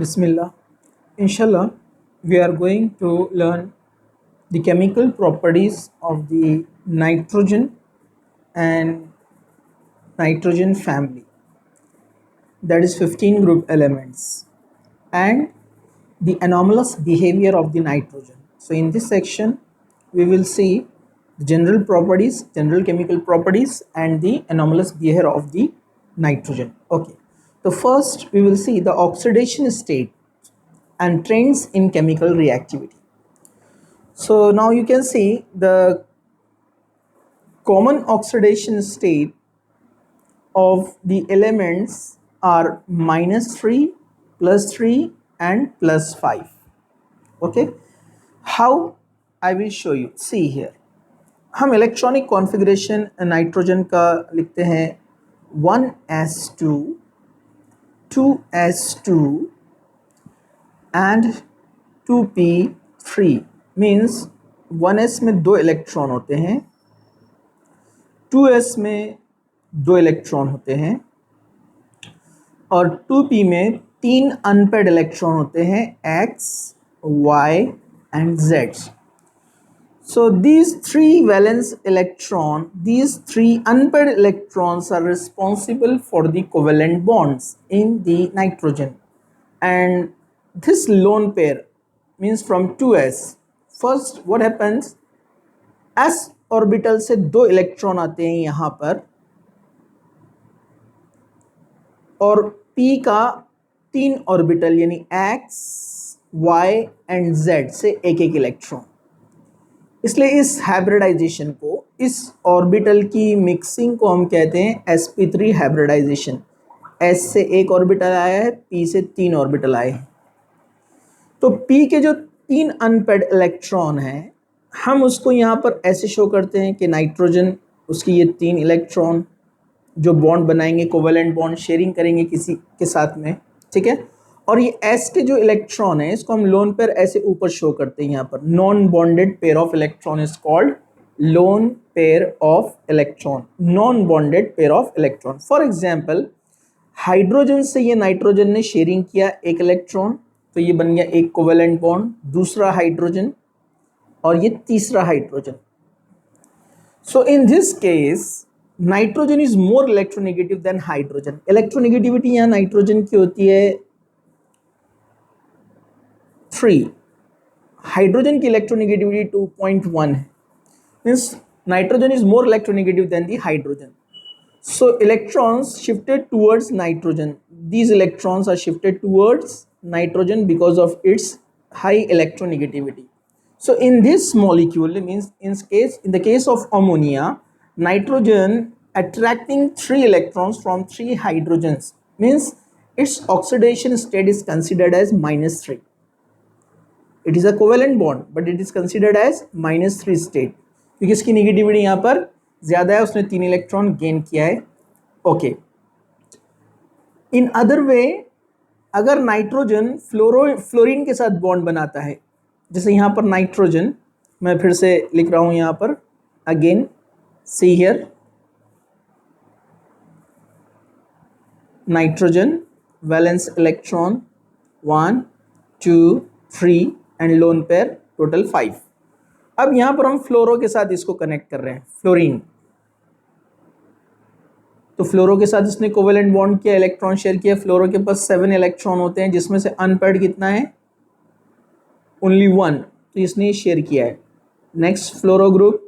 Bismillah. Inshallah, we are going to learn the chemical properties of the nitrogen and nitrogen family, that is 15 group elements, and the anomalous behavior of the nitrogen. So in this section, we will see the general properties, general chemical properties, and the anomalous behavior of the nitrogen. Okay. So first, we will see the oxidation state and trends in chemical reactivity. So now you can see the common oxidation state of the elements are -3, +3 and +5. Okay, how? I will show you. See here, हम electronic configuration nitrogen का लिखते हैं 1s2 2s2 and 2p3 means 1s में 2 electron होते हैं, 2s में 2 electron होते हैं और 2p में 3 अनपेड इलेक्ट्रॉन होते हैं x, y and z. So these 3 valence electron, these 3 unpaired electrons are responsible for the covalent bonds in the nitrogen, and this lone pair means from 2s. First what happens, s orbital से 2 electron आते हैं यहाँ पर और p का 3 orbital यानी x, y and z से एक इलेक्ट्रॉन. इसलिए इस हाइब्रिडाइजेशन को, इस ऑर्बिटल की मिक्सिंग को हम कहते हैं sp3 हाइब्रिडाइजेशन. s से एक ऑर्बिटल आया है, p से 3 ऑर्बिटल आए हैं. तो p के जो 3 अनपेड इलेक्ट्रॉन हैं, हम उसको यहाँ पर ऐसे शो करते हैं कि नाइट्रोजन, उसकी ये 3 इलेक्ट्रॉन जो बॉन्ड बनाएंगे, कोवेलेंट बॉन्ड शेयरिंग करेंगे किसी के साथ में, ठीक है. और ये s के जो इलेक्ट्रॉन है, इसको हम लोन पेयर ऐसे ऊपर शो करते हैं. यहाँ पर non bonded pair of electron is called lone pair of electron, non bonded pair of electron. For example, hydrogen से ये नाइट्रोजन ने शेयरिंग किया एक इलेक्ट्रॉन, तो ये बन गया एक कोवेलेंट बॉन्ड, दूसरा हाइड्रोजन और ये तीसरा hydrogen. So in this case nitrogen is more electronegative than hydrogen. Electronegativity यहाँ नाइट्रोजन की होती है 3, हाइड्रोजन की इलेक्ट्रोनेगेटिविटी 2.1 है. Means nitrogen is more electronegative than the hydrogen. So electrons shifted towards nitrogen. These electrons are shifted towards nitrogen because of its high electronegativity. So in this molecule, means in the case of ammonia, nitrogen attracting 3 electrons from 3 hydrogens means its oxidation state is considered as -3. It is a covalent bond, but it is considered as -3 state क्योंकि इसकी negativity यहाँ पर ज़्यादा है, उसने 3 electron gain किया है. Okay. In other way, अगर नाइट्रोजन फ्लोरीन के साथ बॉन्ड बनाता है, जैसे यहाँ पर नाइट्रोजन, मैं फिर से लिख रहा हूँ यहाँ पर again, see here, nitrogen valence electron 1 2 3 and lone pair total 5. अब यहाँ पर हम फ्लोरो के साथ इसको कनेक्ट कर रहे हैं, फ्लोरीन. तो फ्लोरो के साथ इसने कोवेलेंट बॉन्ड किया, इलेक्ट्रॉन शेयर किया. फ्लोरो के पास 7 इलेक्ट्रॉन होते हैं, जिसमें से अनपेयर्ड कितना है, ओनली 1, तो इसने शेयर किया है. नेक्स्ट फ्लोरो ग्रुप,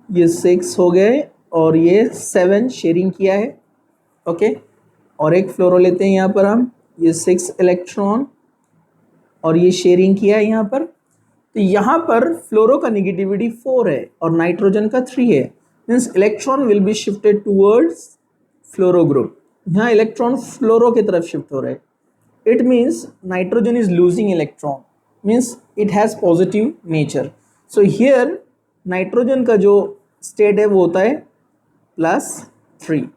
ये 6 हो गए और ये 7 शेयरिंग किया है. ओके. और एक फ्लोरो लेते हैं यहाँ पर हम, ये 6 इलेक्ट्रॉन और ये शेयरिंग किया है यहाँ पर. तो यहाँ पर फ्लोरो का नेगेटिविटी 4 है और नाइट्रोजन का 3 है. Means electron will be shifted towards fluoro group. यहाँ इलेक्ट्रॉन फ्लोरो की तरफ शिफ्ट हो रहे हैं. It means nitrogen is losing electron, means it has positive nature. So here nitrogen का जो स्टेट है वो होता है +3.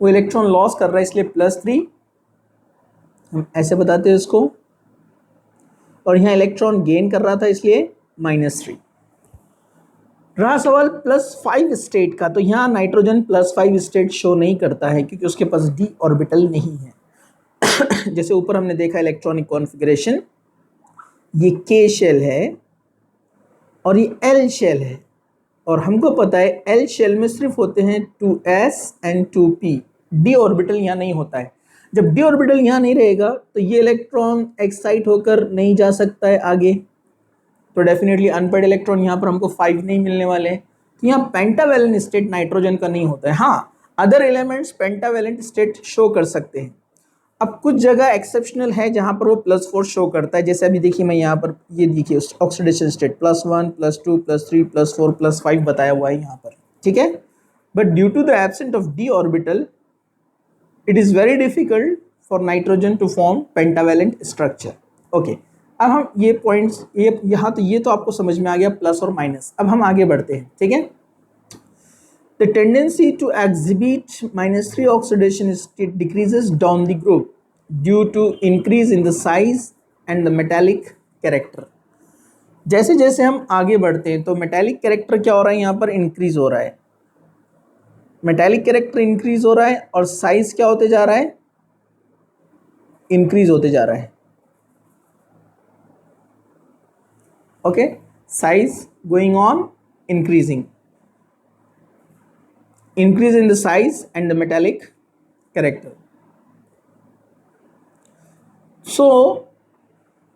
वो इलेक्ट्रॉन लॉस कर रहा है, इसलिए +3 हम ऐसे बताते हैं इसको. और यहाँ इलेक्ट्रॉन गेन कर रहा था, इसलिए -3. रहा सवाल +5 स्टेट का, तो यहाँ नाइट्रोजन +5 स्टेट शो नहीं करता है क्योंकि उसके पास d ऑर्बिटल नहीं है. जैसे ऊपर हमने देखा इलेक्ट्रॉनिक कॉन्फ़िगरेशन, ये K शेल है और ये L शेल है, और हमको पता है L शेल में सिर्फ होते हैं 2s and 2p, d orbital यहाँ नहीं होता है। जब d ऑर्बिटल यहाँ नहीं रहेगा तो ये इलेक्ट्रॉन एक्साइट होकर नहीं जा सकता है आगे, तो डेफिनेटली अनपेड इलेक्ट्रॉन यहाँ पर हमको 5 नहीं मिलने वाले हैं। तो यहाँ पेंटावैलेंट स्टेट नाइट्रोजन का नहीं होता है। हाँ, other elements pentavalent state show कर सकते हैं। अब कुछ जगह एक्सेप्शनल है जहाँ पर वो +4 शो करता है, जैसे अभी देखिए मैं यहाँ पर, ये देखिए ऑक्सीडेशन स्टेट +1 +2 +3 +4 +5 बताया हुआ है यहाँ पर, ठीक है। But due to the absent of d orbital it is very difficult for nitrogen to form pentavalent structure. Okay, अब हम ये पॉइंट्स, ये यहाँ तो ये तो आपको समझ में आ गया प्लस और माइनस। अब हम आगे बढ़ते हैं, ठीक है। The tendency to exhibit -3 oxidation state decreases down the group due to increase in the size and the metallic character. जैसे जैसे हम आगे बढ़ते हैं तो मेटालिक कैरेक्टर क्या हो रहा है, यहाँ पर इंक्रीज हो रहा है। मेटालिक कैरेक्टर इंक्रीज हो रहा है और साइज क्या होते जा रहा है, इंक्रीज होते जा रहा है। Okay, size going on increasing, increase in the size and the metallic character. So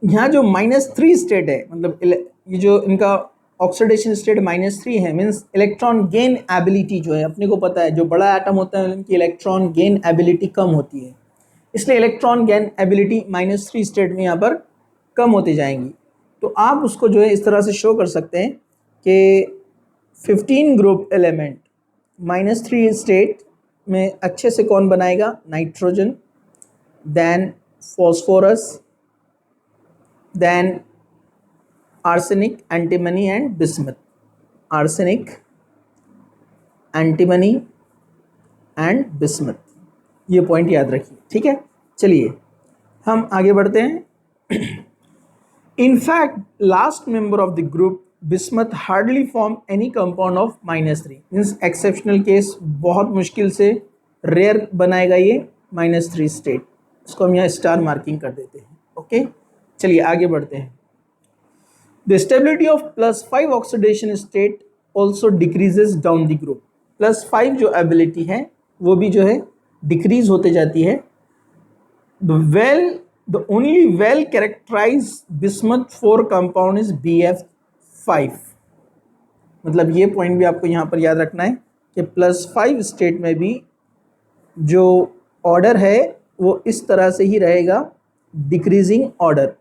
यहाँ जो -3 स्टेट है, मतलब ये जो इनका ऑक्सीडेशन स्टेट -3 है, मीन्स इलेक्ट्रॉन गेन एबिलिटी जो है, अपने को पता है जो बड़ा एटम होता है उनकी इलेक्ट्रॉन गेन एबिलिटी कम होती है, इसलिए इलेक्ट्रॉन गेन एबिलिटी -3 स्टेट में यहाँ पर कम होती जाएंगी। तो आप उसको जो है इस तरह से शो कर सकते हैं कि 15 ग्रुप एलिमेंट -3 स्टेट में अच्छे से कौन बनाएगा, nitrogen, then phosphorus, then arsenic, antimony and bismuth. Arsenic, antimony and bismuth, ये पॉइंट याद रखिए, ठीक है। चलिए हम आगे बढ़ते हैं। In fact, last member of the group, bismuth, hardly form any compound of -3. Means exceptional case, बहुत मुश्किल से रेयर बनाएगा ये -3 स्टेट। इसको हम यहाँ स्टार मार्किंग कर देते हैं। ओके, चलिए आगे बढ़ते हैं। The stability of +5 oxidation state also decreases down the group. +5 जो एबिलिटी है वो भी जो है डिक्रीज होते जाती है। The only well characterized bismuth 4 compound is BF5. मतलब ये पॉइंट भी आपको यहाँ पर याद रखना है कि +5 स्टेट में भी जो ऑर्डर है वो इस तरह से ही रहेगा, डिक्रीजिंग ऑर्डर।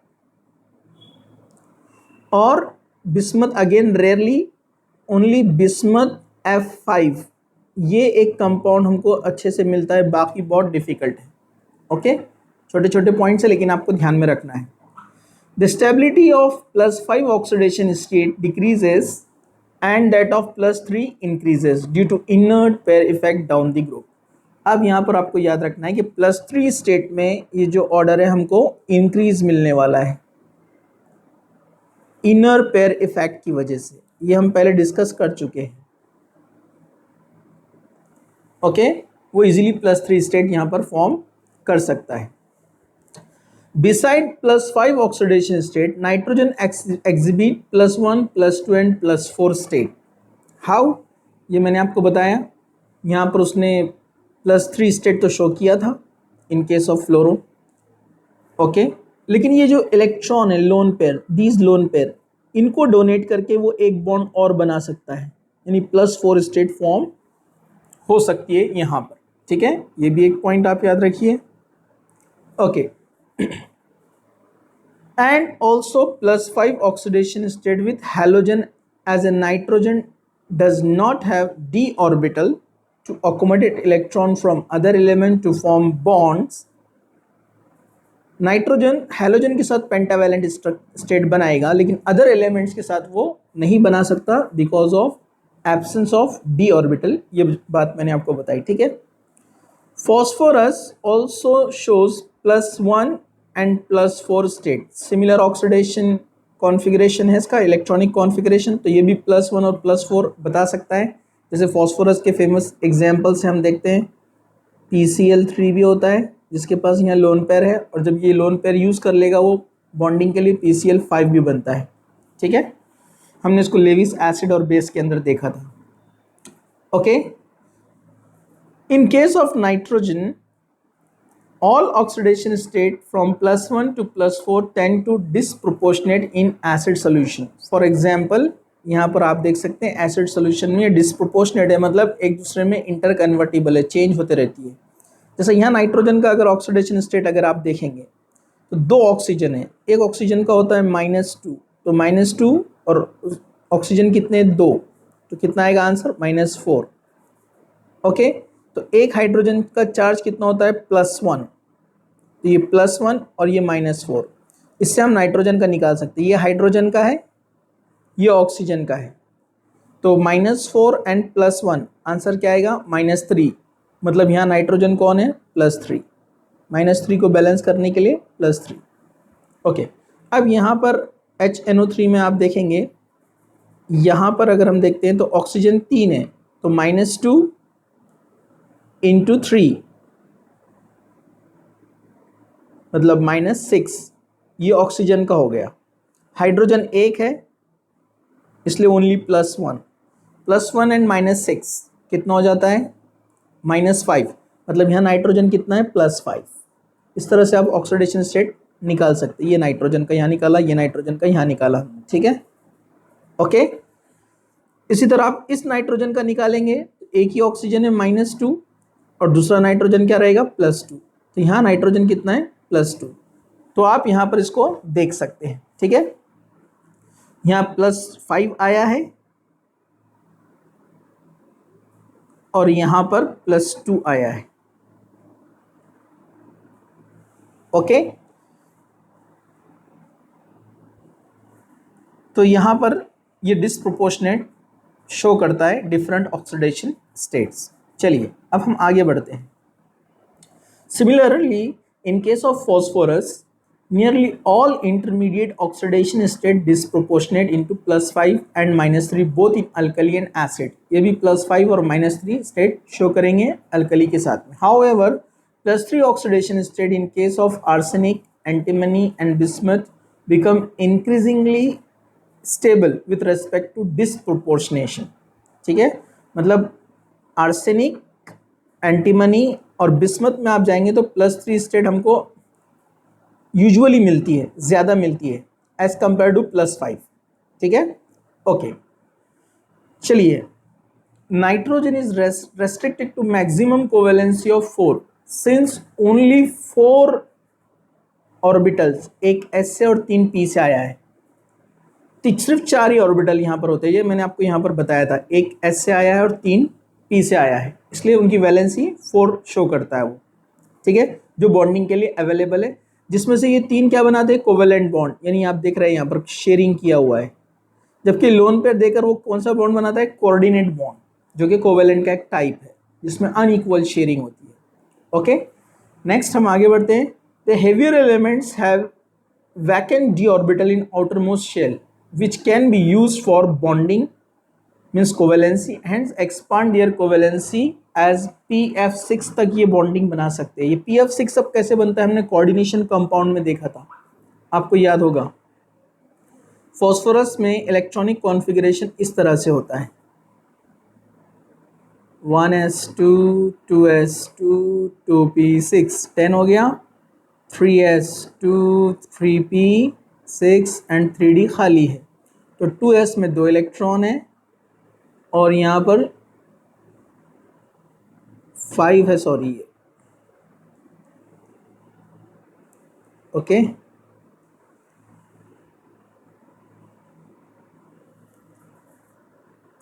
और bismuth again rarely, only bismuth F5, ये एक कंपाउंड हमको अच्छे से मिलता है, बाकी बहुत डिफिकल्ट है। ओके, छोटे छोटे पॉइंट्स है लेकिन आपको ध्यान में रखना है। The stability of +5 oxidation state decreases and that of +3 increases due to inert pair effect down the group. अब यहाँ पर आपको याद रखना है कि +3 स्टेट में ये जो ऑर्डर है हमको इंक्रीज मिलने वाला है इनर पेयर इफेक्ट की वजह से, ये हम पहले डिस्कस कर चुके हैं। ओके, वो इजीली +3 स्टेट यहाँ पर फॉर्म कर सकता है। Beside +5 oxidation state, nitrogen exhibit +1, +2 and +4 state. How? ये मैंने आपको बताया, यहाँ पर उसने +3 स्टेट तो शो किया था इन केस ऑफ फ्लोरो। ओके, लेकिन ये जो इलेक्ट्रॉन है lone pair, these lone pair, इनको डोनेट करके वो एक बॉन्ड और बना सकता है, यानी +4 स्टेट फॉर्म हो सकती है यहाँ पर, ठीक है। ये भी एक पॉइंट आप याद रखिए। Okay, and also +5 oxidation state with halogen as a nitrogen does not have d orbital to accommodate electron from other element to form bonds. Nitrogen halogen के साथ पेंटावैलेंट स्टेट बनाएगा लेकिन अदर एलिमेंट्स के साथ वो नहीं बना सकता because of absence of d orbital. ये बात मैंने आपको बताई, ठीक है। Phosphorus also shows +1 and +4 state, similar oxidation configuration है इसका, इलेक्ट्रॉनिक कॉन्फ़िगरेशन, तो ये भी +1 और +4 बता सकता है। जैसे फॉस्फोरस के फेमस एग्जाम्पल से हम देखते हैं PCl3 भी होता है, जिसके पास यहाँ लोन पेयर है, और जब ये लोन पेयर यूज़ कर लेगा वो बॉन्डिंग के लिए PCl5 भी बनता है। ठीक है, हमने इसको लेविस एसिड और बेस के अंदर देखा था। Okay, in case of nitrogen all oxidation state from +1 to +4 tend to disproportionate in acid solution. For example, यहाँ पर आप देख सकते हैं एसिड सोल्यूशन में डिस्प्रोपोर्शनेट है, मतलब एक दूसरे में इंटर कन्वर्टिबल है, चेंज होते रहती है। जैसे यहाँ नाइट्रोजन का अगर ऑक्सीडेशन स्टेट अगर आप देखेंगे तो 2 ऑक्सीजन है, एक ऑक्सीजन का होता है -2, तो -2 और ऑक्सीजन कितने 2, तो कितना आएगा आंसर -4। ओके, तो एक हाइड्रोजन का चार्ज कितना होता है +1, तो ये +1 और ये -4, इससे हम नाइट्रोजन का निकाल सकते हैं। ये हाइड्रोजन का है, ये ऑक्सीजन का है, तो -4 एंड +1 आंसर क्या आएगा -3, मतलब यहाँ नाइट्रोजन कौन है +3, -3 को बैलेंस करने के लिए +3। ओके, अब यहाँ पर HNO3 में आप देखेंगे, यहाँ पर अगर हम देखते हैं तो ऑक्सीजन 3 है, तो -2 × 3 मतलब -6, ये ऑक्सीजन का हो गया। हाइड्रोजन 1 है इसलिए ओनली +1, +1 एंड -6 कितना हो जाता है -5, मतलब यहाँ नाइट्रोजन कितना है +5। इस तरह से आप ऑक्सीडेशन स्टेट निकाल सकते हैं। ये नाइट्रोजन का यहाँ निकाला, ये नाइट्रोजन का यहाँ निकाला। ठीक है, ओके। इसी तरह आप इस नाइट्रोजन का निकालेंगे, एक ही ऑक्सीजन है -2 और दूसरा नाइट्रोजन क्या रहेगा +2, तो यहाँ नाइट्रोजन कितना है +2, तो आप यहाँ पर इसको देख सकते हैं। ठीक है, यहाँ +5 आया है और यहाँ पर +2 आया है। ओके, तो यहाँ पर ये डिस्प्रोपोर्शनेट शो करता है डिफरेंट ऑक्सीडेशन स्टेट्स। चलिए अब हम आगे बढ़ते हैं। Similarly in case of phosphorus nearly all intermediate oxidation state disproportionate into +5 and -3 both in alkali and acid। ये भी +5 और -3 स्टेट शो करेंगे अल्कली के साथ में। However, +3 oxidation state in case of arsenic, antimony and bismuth become increasingly stable with respect to disproportionation। ठीक है, मतलब आर्सेनिक, एंटीमनी और बिस्मथ में आप जाएंगे तो +3 स्टेट हमको यूजुअली मिलती है, ज़्यादा मिलती है एज कंपेयर टू +5। ठीक है, ओके। चलिए, nitrogen is restricted to maximum covalency of 4 since only 4 orbitals, एक S से और 3 P से आया है। तो सिर्फ 4 ही ऑर्बिटल यहाँ पर होते हैं, ये मैंने आपको यहाँ पर बताया था, एक S से आया है और 3 P से आया है, इसलिए उनकी वैलेंसी 4 शो करता है वो। ठीक है, जो बॉन्डिंग के लिए अवेलेबल है, जिसमें से ये 3 क्या बनाते हैं कोवेलेंट बॉन्ड, यानी आप देख रहे हैं यहाँ पर शेयरिंग किया हुआ है। जबकि लोन पेयर देकर वो कौन सा बॉन्ड बनाता है कोऑर्डिनेट बॉन्ड, जो कि कोवेलेंट का एक टाइप है जिसमें अनइक्वल शेयरिंग होती है। ओके, नेक्स्ट हम आगे बढ़ते हैं। The heavier elements have vacant d orbital in outermost shell which can be used for bonding means covalency, hence expand their covalency as PF6 तक ये बॉन्डिंग बना सकते हैं। ये PF6 अब कैसे बनता है, हमने कोऑर्डिनेशन कंपाउंड में देखा था, आपको याद होगा। फॉस्फोरस में इलेक्ट्रॉनिक कॉन्फ़िगरेशन इस तरह से होता है, 1s2 2s2 2p6 10 हो गया, 3s2 3p6 एंड 3d खाली है, तो 2s में 2 इलेक्ट्रॉन है और यहाँ पर 5 है, सॉरी ये। ओके,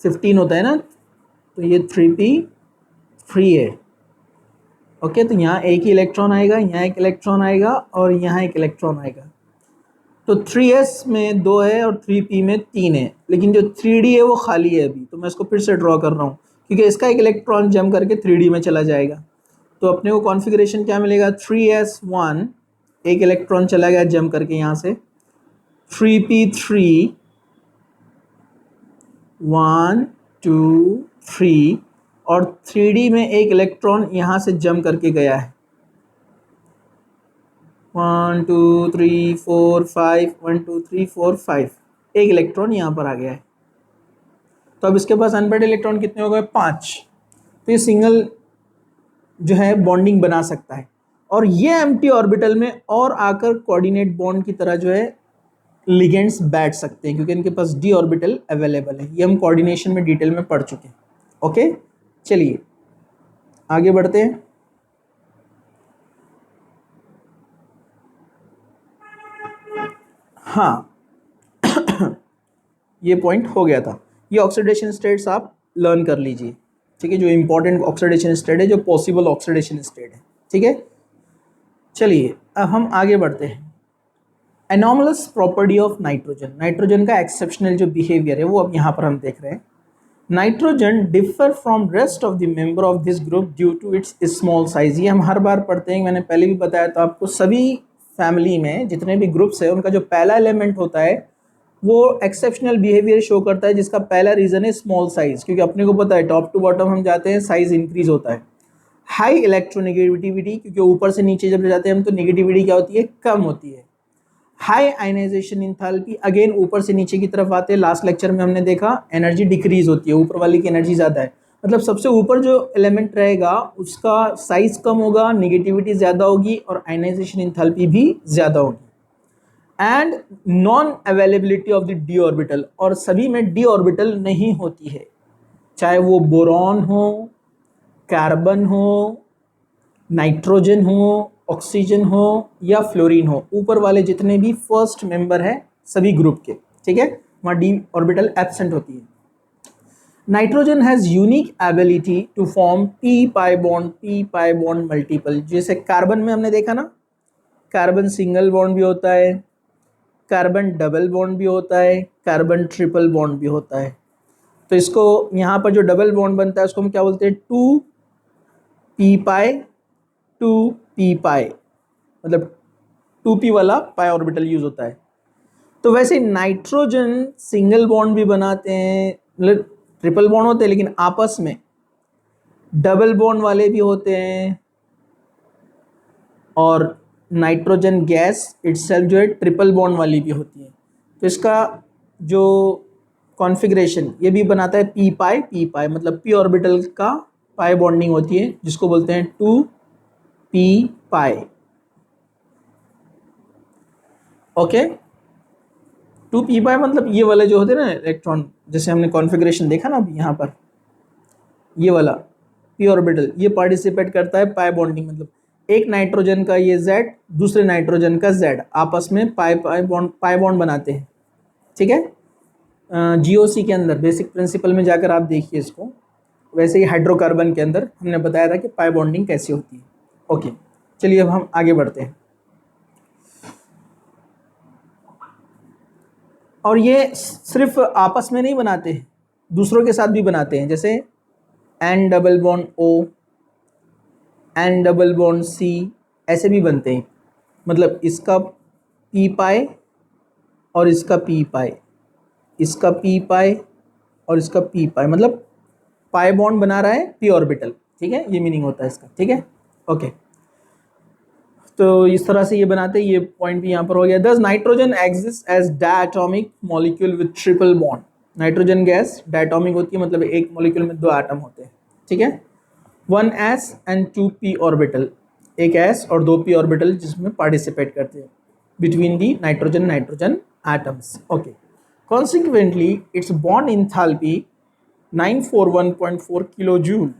फिफ्टीन होता है ना, तो ये 3p3 है। ओके, तो यहाँ एक ही इलेक्ट्रॉन आएगा, यहाँ एक इलेक्ट्रॉन आएगा और यहाँ एक इलेक्ट्रॉन आएगा, तो 3s में 2 है और 3p में 3 है, लेकिन जो 3d है वो खाली है अभी, तो मैं इसको फिर से ड्रॉ कर रहा हूँ क्योंकि इसका एक इलेक्ट्रॉन जम करके 3d में चला जाएगा। तो अपने को कॉन्फ़िगरेशन क्या मिलेगा, 3s1 एक इलेक्ट्रॉन चला गया जम करके यहाँ से, 3p3 1 2 3 और 3d में एक इलेक्ट्रॉन यहाँ से जम करके गया है, 1 2 3 4 5, 1 2 3 4 5, एक इलेक्ट्रॉन यहाँ पर आ गया है। तो अब इसके पास अनपेड इलेक्ट्रॉन कितने हो गए? 5। तो ये सिंगल जो है बॉन्डिंग बना सकता है, और ये एम्प्टी ऑर्बिटल में और आकर कोऑर्डिनेट बॉन्ड की तरह जो है लिगेंड्स बैठ सकते हैं, क्योंकि इनके पास डी ऑर्बिटल अवेलेबल है। ये हम कोऑर्डिनेशन में डिटेल में पढ़ चुके हैं। ओके, चलिए आगे बढ़ते हैं। हाँ ये पॉइंट हो गया था। ये ऑक्सीडेशन स्टेट्स आप लर्न कर लीजिए, ठीक है, जो इंपॉर्टेंट ऑक्सीडेशन स्टेट है, जो पॉसिबल ऑक्सीडेशन स्टेट है, ठीक है। चलिए अब हम आगे बढ़ते हैं। Anomalous property of nitrogen, nitrogen का एक्सेप्शनल जो बिहेवियर है वो अब यहाँ पर हम देख रहे हैं। Nitrogen differ from rest of the member of this group due to its small size. ये हम हर बार पढ़ते हैं, मैंने पहले भी बताया था आपको, सभी फैमिली में जितने भी ग्रुप्स है उनका जो पहला एलिमेंट होता है वो एक्सेप्शनल बिहेवियर शो करता है, जिसका पहला रीजन है स्मॉल साइज, क्योंकि अपने को पता है टॉप टू बॉटम हम जाते हैं साइज इंक्रीज होता है। हाई इलेक्ट्रोनेगेटिविटी, क्योंकि ऊपर से नीचे जब जाते हैं हम तो नेगेटिविटी क्या होती है? कम होती है। हाई आयनाइजेशन इंथैल्पी, अगेन ऊपर से नीचे की तरफ आते हैं, लास्ट लेक्चर में हमने देखा एनर्जी डिक्रीज होती है, ऊपर वाली की एनर्जी ज़्यादा है, मतलब सबसे ऊपर जो एलिमेंट रहेगा उसका साइज कम होगा, नेगेटिविटी ज़्यादा होगी और आयनाइजेशन इंथैल्पी भी ज़्यादा होगी। And non availability of the D orbital, और सभी में डी ऑर्बिटल नहीं होती है, चाहे वो बोरॉन हो, कार्बन हो, नाइट्रोजन हो, ऑक्सीजन हो या फ्लोरीन हो, ऊपर वाले जितने भी फर्स्ट मेंबर हैं सभी ग्रुप के, ठीक है, वहाँ डी ऑर्बिटल एब्सेंट होती है। Nitrogen has unique ability to form p pi bond multiple. जैसे कार्बन में हमने देखा ना, कार्बन सिंगल बॉन्ड भी होता है, कार्बन डबल बॉन्ड भी होता है, कार्बन ट्रिपल बॉन्ड भी होता है। तो इसको यहाँ पर जो डबल बॉन्ड बनता है उसको हम क्या बोलते हैं? 2p मतलब 2p वाला पाई ऑर्बिटल यूज होता है। तो वैसे नाइट्रोजन सिंगल बॉन्ड भी बनाते हैं, मतलब ट्रिपल बॉन्ड होते हैं, लेकिन आपस में डबल बॉन्ड वाले भी होते हैं, और नाइट्रोजन गैस इटसेल्फ जो है ट्रिपल बॉन्ड वाली भी होती है। तो इसका जो कॉन्फ़िगरेशन ये भी बनाता है पी पाई, मतलब पी ऑर्बिटल का पाई बॉन्डिंग होती है, जिसको बोलते हैं 2p पाई। ओके, 2p पाई मतलब ये वाले जो होते हैं ना इलेक्ट्रॉन, जैसे हमने कॉन्फ़िगरेशन देखा ना अभी यहाँ पर, ये वाला पी ऑर्बिटल ये पार्टिसिपेट करता है पाई बॉन्डिंग, मतलब एक नाइट्रोजन का ये Z दूसरे नाइट्रोजन का Z आपस में पाई बॉन्ड बनाते हैं, ठीक है। GOC के अंदर बेसिक प्रिंसिपल में जाकर आप देखिए इसको। वैसे ही हाइड्रोकार्बन के अंदर हमने बताया था कि पाई बॉन्डिंग कैसी होती है। ओके, चलिए अब हम आगे बढ़ते हैं। और ये सिर्फ आपस में नहीं बनाते हैं, दूसरों के साथ भी बनाते हैं, जैसे N double bond O, N double bond C, ऐसे भी बनते हैं। मतलब इसका p पाई और इसका p पाई, इसका p पाई और इसका p पाई, मतलब पाई बॉन्ड बना रहा है p ऑर्बिटल, ठीक है, ये मीनिंग होता है इसका, ठीक है। ओके, तो इस तरह से ये बनाते हैं, ये पॉइंट भी यहाँ पर हो गया। Thus nitrogen exist as diatomic molecule with triple bond. Nitrogen gas diatomic होती है, मतलब एक मॉलिक्यूल में 2 एटम होते हैं, ठीक है। 1s एंड 2p ऑर्बिटल, एक s और 2p ऑर्बिटल जिसमें पार्टिसिपेट करते हैं between the nitrogen atoms. Okay, consequently it's bond enthalpy 941.4 kilo joule,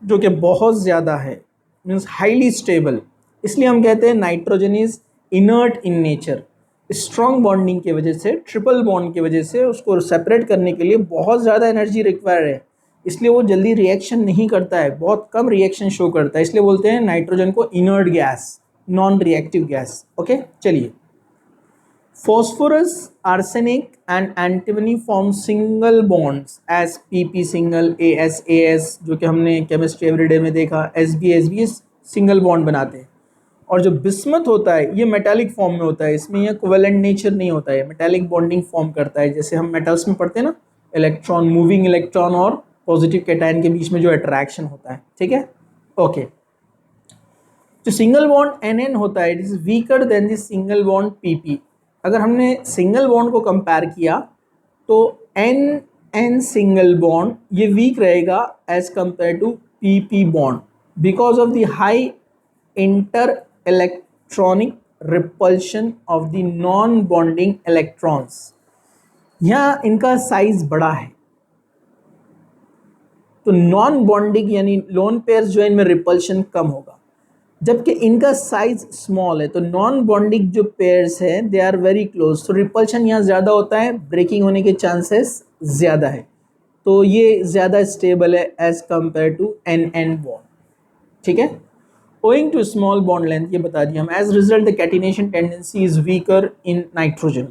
जो कि बहुत ज़्यादा है, मीन्स हाईली स्टेबल। इसलिए हम कहते हैं nitrogen is inert in nature. Strong bonding की वजह से, ट्रिपल बॉन्ड की वजह से उसको सेपरेट करने के लिए बहुत ज़्यादा एनर्जी रिक्वायर है, इसलिए वो जल्दी रिएक्शन नहीं करता है, बहुत कम रिएक्शन शो करता है, इसलिए बोलते हैं नाइट्रोजन को inert gas, non reactive gas. Okay, चलिए। Phosphorus, arsenic and antimony form single bonds as PP single, AS जो कि हमने केमिस्ट्री एवरीडे में देखा, SB सिंगल बॉन्ड बनाते हैं। और जो बिस्मथ होता है ये मेटालिक फॉर्म में होता है, इसमें यह कोवेलेंट नेचर नहीं होता है, मेटालिक बॉन्डिंग फॉर्म करता है, जैसे हम मेटल्स में पढ़ते हैं ना, इलेक्ट्रॉन, मूविंग इलेक्ट्रॉन और पॉजिटिव कैटायन के बीच में जो अट्रैक्शन होता है, ठीक है। ओके, जो सिंगल बॉन्ड NN होता है it is weaker then the single bond PP। अगर हमने सिंगल बॉन्ड को कंपेयर किया तो NN सिंगल बॉन्ड ये वीक रहेगा as compared to PP bond because of the high inter electronic repulsion of the non bonding electrons. यहाँ इनका size बड़ा है तो नॉन बॉन्डिंग यानी लोन पेयर्स जो है इनमें रिपल्शन कम होगा, जबकि इनका साइज स्मॉल है तो नॉन बॉन्डिंग जो पेयर्स हैं दे आर वेरी क्लोज, तो रिपल्शन यहाँ ज़्यादा होता है, ब्रेकिंग होने के चांसेस ज़्यादा है, तो ये ज़्यादा स्टेबल है as compared to NN bond. ठीक है, owing to small bond length ये बता दिया हम। As result the catenation tendency is weaker in nitrogen.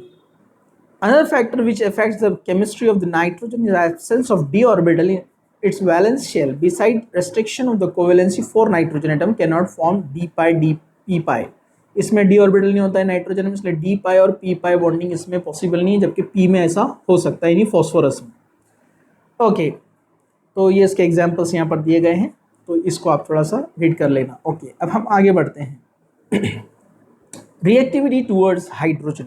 Another factor which affects the chemistry of the nitrogen is the absence of d orbital in its valence shell. Beside restriction of the covalency, 4 nitrogen atom cannot form d pi d p pi. इसमें d orbital नहीं होता है nitrogen में, इसलिए d pi और p pi bonding इसमें possible नहीं है, जबकि p में ऐसा हो सकता है, यानी फॉस्फोरस में। ओके, तो ये इसके एग्जांपल्स यहाँ पर दिए गए हैं, तो इसको आप थोड़ा सा रीड कर लेना। ओके, अब हम आगे बढ़ते हैं। Reactivity towards hydrogen.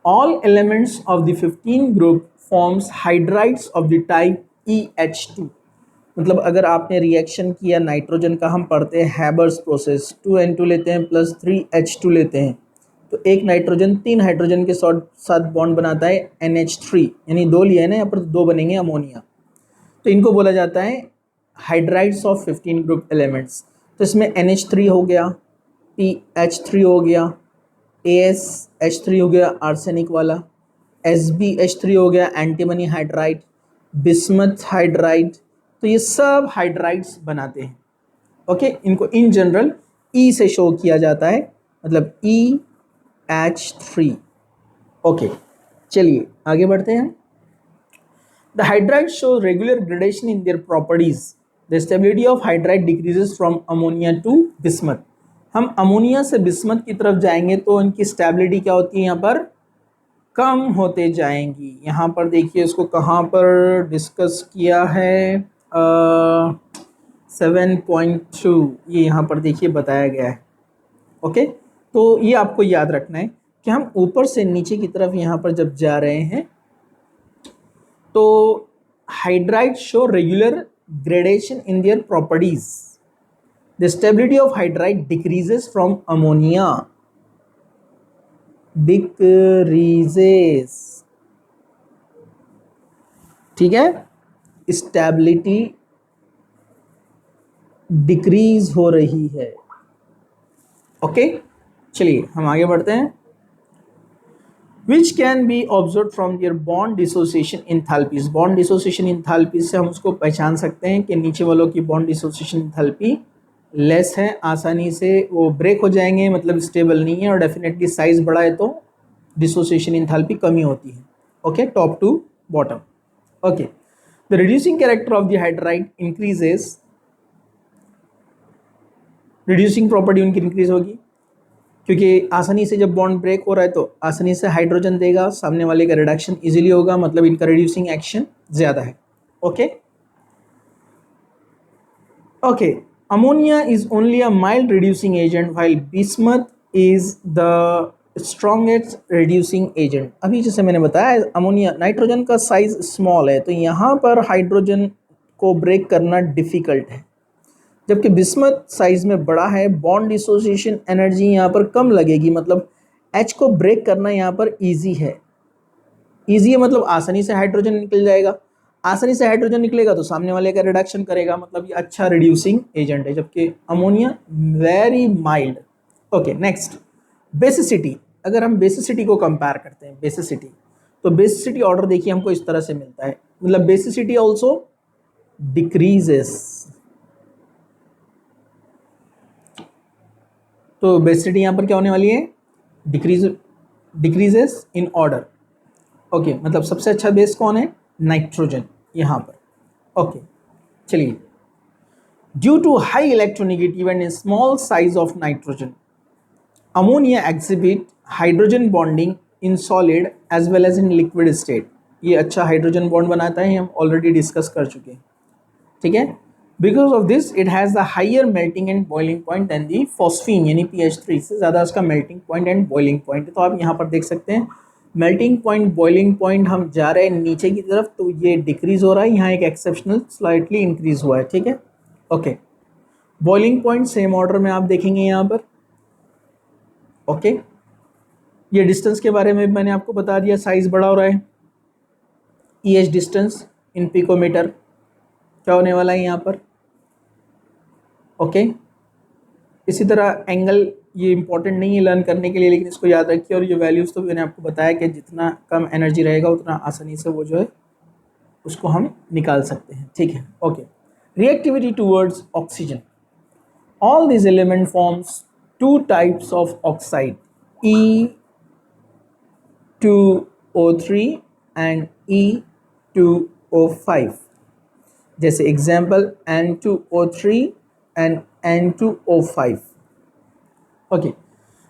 All elements of the 15 group forms hydrides of the type EH2। मतलब अगर आपने रिएक्शन किया नाइट्रोजन का, हम पढ़ते हैं हैबर्स प्रोसेस, 2N2 लेते हैं प्लस 3H2 लेते हैं, तो एक नाइट्रोजन 3 हाइड्रोजन के साथ बॉन्ड बनाता है NH3, यानी 2 लिया है ना यहाँ पर, 2 बनेंगे अमोनिया, तो इनको बोला जाता है हाइड्राइड्स ऑफ 15 ग्रुप एलिमेंट्स। तो इसमें NH3 हो गया, PH3 हो गया, AsH3 हो गया आर्सेनिक वाला, SbH3 हो गया एंटीमनी हाइड्राइड, बिस्मथ हाइड्राइड, तो ये सब हाइड्राइड्स बनाते हैं। ओके, इनको इन जनरल E से शो किया जाता है, मतलब EH3। ओके, चलिए आगे बढ़ते हैं। The hydride show regular gradation in their properties. The stability of hydride decreases from ammonia to bismuth. हम अमोनिया से बिस्मथ की तरफ जाएंगे तो इनकी स्टेबिलिटी क्या होती है, यहाँ पर कम होते जाएंगी। यहाँ पर देखिए इसको कहाँ पर डिस्कस किया है, 7.2, ये यहाँ पर देखिए बताया गया है। ओके, तो ये आपको याद रखना है कि हम ऊपर से नीचे की तरफ यहाँ पर जब जा रहे हैं तो hydride show regular gradation in their properties. The stability of hydride decreases from ammonia. Decreases. ठीक है, स्टेबिलिटी डिक्रीज हो रही है। ओके, चलिए हम आगे बढ़ते हैं। Which can be observed from their bond dissociation enthalpies। Bond dissociation enthalpies से हम उसको पहचान सकते हैं कि नीचे वालों की बॉन्ड डिसोसिएशन इंथैल्पी लेस है, आसानी से वो ब्रेक हो जाएंगे, मतलब स्टेबल नहीं है, और डेफिनेटली साइज बड़ा है तो डिसोसिएशन इंथैल्पी कमी होती है। Okay, top to bottom. Okay, the reducing character of the hydride increases. Reducing property उनकी इंक्रीज होगी क्योंकि आसानी से जब बॉन्ड ब्रेक हो रहा है तो आसानी से हाइड्रोजन देगा, सामने वाले का रिडक्शन इजीली होगा, मतलब इनका रिड्यूसिंग एक्शन ज़्यादा है। Okay okay, ammonia is only a mild reducing agent while bismuth is the strongest reducing agent। अभी जैसे मैंने बताया अमोनिया नाइट्रोजन का साइज स्मॉल है तो यहाँ पर हाइड्रोजन को ब्रेक करना डिफ़िकल्ट है, जबकि बिस्मथ साइज में बड़ा है, बॉन्ड डिसोसिएशन एनर्जी यहाँ पर कम लगेगी, मतलब H को ब्रेक करना यहाँ पर ईजी है। ईजी है मतलब आसानी से हाइड्रोजन निकल जाएगा, आसानी से हाइड्रोजन निकलेगा तो सामने वाले का रिडक्शन करेगा, मतलब ये अच्छा रिड्यूसिंग एजेंट है, जबकि ammonia very mild. Okay, next basicity. अगर हम बेसिसिटी को कंपेयर करते हैं, बेसिसिटी, तो बेसिसिटी ऑर्डर देखिए हमको इस तरह से मिलता है, मतलब बेसिसिटी ऑल्सो डिक्रीजेस। तो बेसिसिटी यहाँ पर क्या होने वाली है, डिक्रीजेस इन ऑर्डर। ओके, मतलब सबसे अच्छा बेस कौन है, नाइट्रोजन यहाँ पर। ओके, चलिए due to high electronegative and small size of nitrogen ammonia exhibit hydrogen bonding in solid as well as in liquid state. ये अच्छा हाइड्रोजन बॉन्ड बनाता है, हम ऑलरेडी डिस्कस कर चुके हैं। ठीक है, because of this it has the higher melting and boiling point than the phosphine यानी PH3 से ज़्यादा उसका melting point and boiling point है। तो आप यहाँ पर देख सकते हैं मेल्टिंग पॉइंट बॉइलिंग पॉइंट हम जा रहे हैं नीचे की तरफ, तो ये डिक्रीज हो रहा है, यहाँ एक एक्सेप्शनल स्लाइटली इंक्रीज हुआ है, ठीक है। Okay, boiling point same order में आप देखेंगे यहाँ पर। ओके, ये डिस्टेंस के बारे में मैंने आपको बता दिया, साइज बड़ा हो रहा है। EH डिस्टेंस इन पिकोमीटर क्या होने वाला है यहाँ पर। ओके, इसी तरह एंगल, ये इंपॉर्टेंट नहीं है लर्न करने के लिए, लेकिन इसको याद रखिए। और ये वैल्यूज़ तो मैंने आपको बताया कि जितना कम एनर्जी रहेगा उतना आसानी से वो जो है उसको हम निकाल सकते हैं, ठीक है। Okay, reactivity towards oxygen, all this element forms two types of oxide, E2O3 and E2O5। जैसे example N2O3 and N2O5. Okay,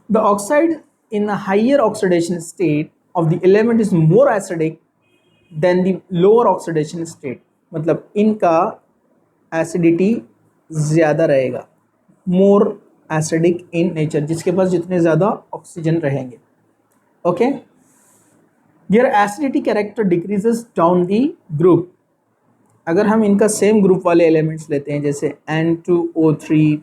the oxide in a higher oxidation state of the element is more acidic than the lower oxidation state. मतलब इनका acidity ज़्यादा रहेगा, more acidic in nature, जिसके पास जितने ज़्यादा oxygen रहेंगे। Okay, their acidity character decreases down the group। अगर हम इनका सेम ग्रुप वाले एलिमेंट्स लेते हैं जैसे N2O3,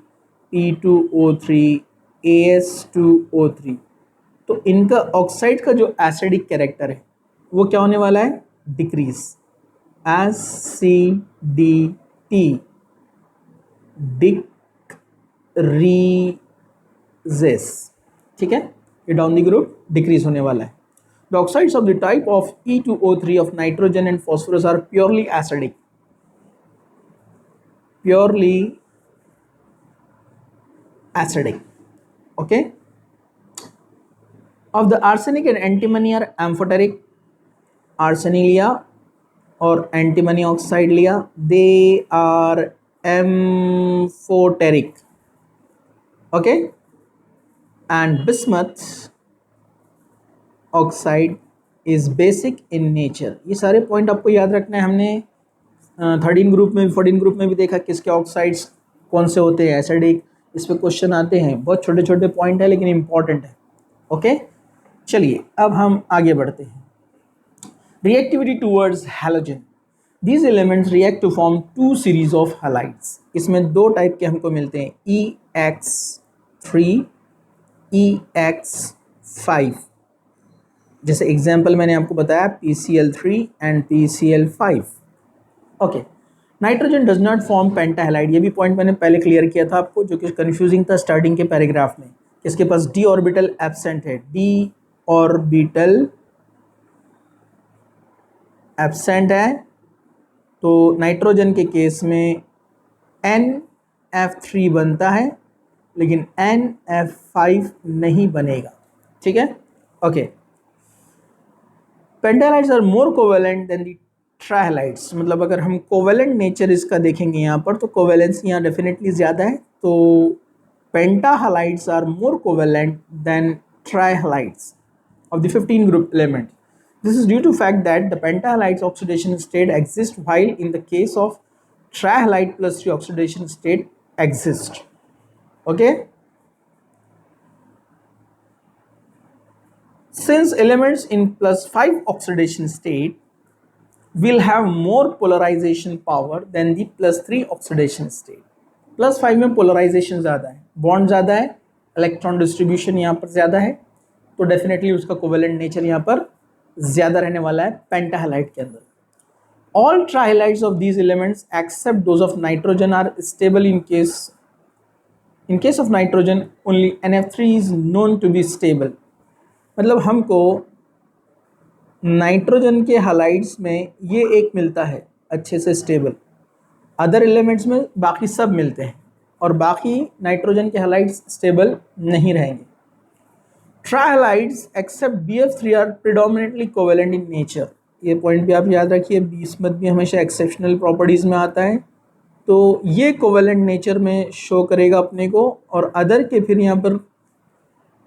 P2O3, AS2O3, तो इनका ऑक्साइड का जो एसिडिक कैरेक्टर है वो क्या होने वाला है, डिक्रीज, एसिडिटी डिक्रीजेस, ठीक है, ये डाउन द ग्रुप डिक्रीज होने वाला है। The oxides of the type of E2O3 of nitrogen and phosphorus are purely acidic, purely acidic, okay। Of the arsenic and antimony are amphoteric, arsenic लिया और antimony oxide लिया, they are amphoteric, okay। And bismuth oxide is basic in nature। ये सारे point आपको याद रखना है। हमने 13 ग्रुप में भी 14 ग्रुप में भी देखा किसके ऑक्साइड्स कौन से होते हैं एसिडिक, इस पे क्वेश्चन आते हैं। बहुत छोटे छोटे पॉइंट है लेकिन इंपॉर्टेंट है, ओके। चलिए अब हम आगे बढ़ते हैं। Reactivity towards halogen, these elements react to form two series of halides. इसमें दो टाइप के हमको मिलते हैं, EX3, EX5। जैसे एग्जाम्पल मैंने आपको बताया PCl3 and PCl5, okay. Nitrogen does not form pentahalide, ये भी पॉइंट मैंने पहले क्लियर किया था आपको, जो कि कंफ्यूजिंग था स्टार्टिंग के पैराग्राफ में। इसके पास d ऑर्बिटल एब्सेंट है, d ऑर्बिटल एब्सेंट है, तो नाइट्रोजन के केस में NF3 बनता है लेकिन NF5 नहीं बनेगा, ठीक है, okay. Pentahalides are more covalent than the trihalides, मतलब अगर हम कोवेलेंट नेचर इसका देखेंगे यहाँ पर तो कोवेलेंस यहाँ डेफिनेटली ज़्यादा है, तो pentahalides are more covalent than trihalides of the 15 group element. This is due to fact that the pentahalides oxidation state exists while in the case of trihalide plus 3 oxidation state exists, okay। Since elements in +5 oxidation state will have more polarization power than the +3 oxidation state, +5 में polarisation ज़्यादा है, bond ज़्यादा है, electron distribution यहाँ पर ज़्यादा है, तो डेफिनेटली उसका कोवेलेंट नेचर यहाँ पर ज़्यादा रहने वाला है पेंटाहेलाइड के अंदर। All trihalides of these elements except those of nitrogen are stable in case of nitrogen only NF3 is known to be stable. मतलब हमको नाइट्रोजन के हैलाइड्स में ये एक मिलता है अच्छे से स्टेबल, अदर एलिमेंट्स में बाकी सब मिलते हैं और बाकी नाइट्रोजन के हैलाइड्स स्टेबल नहीं रहेंगे। Trihalides except BF3 are predominantly covalent in nature, ये पॉइंट भी आप याद रखिए, बिस्मथ भी हमेशा एक्सेप्शनल प्रॉपर्टीज़ में आता है, तो ये कोवेलेंट नेचर में शो करेगा अपने को। और अदर के फिर यहाँ पर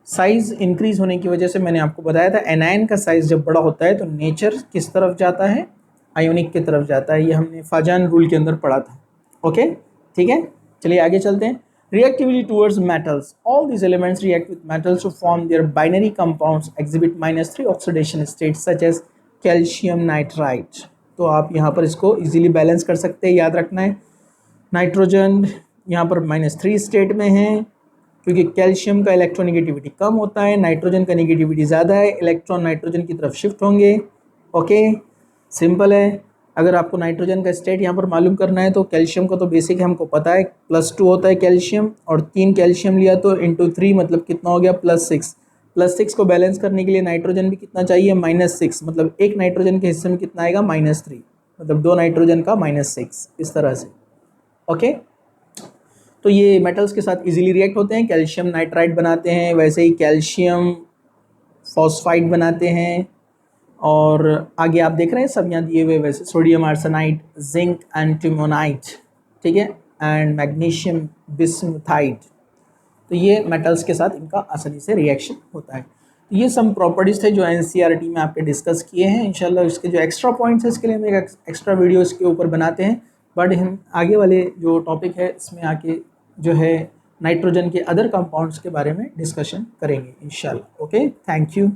साइज़ इंक्रीज होने की वजह से मैंने आपको बताया था एनायन का साइज़ जब बड़ा होता है तो नेचर किस तरफ जाता है, आयोनिक की तरफ जाता है, ये हमने फाजान रूल के अंदर पढ़ा था, ओके। ठीक है, चलिए आगे चलते हैं। Reactivity towards metals, all these elements react with metals to form their binary compounds exhibit -3 oxidation states such as calcium nitrite. तो आप यहाँ पर इसको इजीली बैलेंस कर सकते हैं, याद रखना है। नाइट्रोजन यहाँ पर -3 स्टेट में है क्योंकि कैल्शियम का इलेक्ट्रोनेगेटिविटी कम होता है, नाइट्रोजन का नेगेटिविटी ज़्यादा है, इलेक्ट्रॉन नाइट्रोजन की तरफ शिफ्ट होंगे। ओके, सिंपल है। अगर आपको नाइट्रोजन का स्टेट यहाँ पर मालूम करना है तो कैल्शियम का तो बेसिक है, हमको पता है +2 होता है कैल्शियम, और 3 कैल्शियम लिया तो इंटू 3 मतलब कितना हो गया +6। +6 को बैलेंस करने के लिए नाइट्रोजन भी कितना चाहिए -6, मतलब एक नाइट्रोजन के हिस्से में कितना आएगा -3, मतलब 2 नाइट्रोजन का -6, इस तरह से। ओके, तो ये मेटल्स के साथ इजीली रिएक्ट होते हैं, कैल्शियम नाइट्राइट बनाते हैं, वैसे ही कैल्शियम फॉस्फाइड बनाते हैं। और आगे आप देख रहे हैं सब यहाँ दिए हुए वैसे सोडियम आर्सेनाइड, जिंक एंटीमोनाइट, ठीक है, एंड मैग्नीशियम बिस्मुथाइड। तो ये मेटल्स के साथ इनका आसानी से रिएक्शन होता है। तो ये सब प्रॉपर्टीज़ थे जो एनसीईआरटी में आपके डिस्कस किए हैं। इंशाल्लाह इसके जो एक्स्ट्रा पॉइंट्स है इसके लिए हम एक एक्स्ट्रा वीडियो इसके ऊपर बनाते हैं, बट हम आगे वाले जो टॉपिक है इसमें आके जो है नाइट्रोजन के अदर कंपाउंड्स के बारे में डिस्कशन करेंगे इंशाल्लाह। Okay, thank you.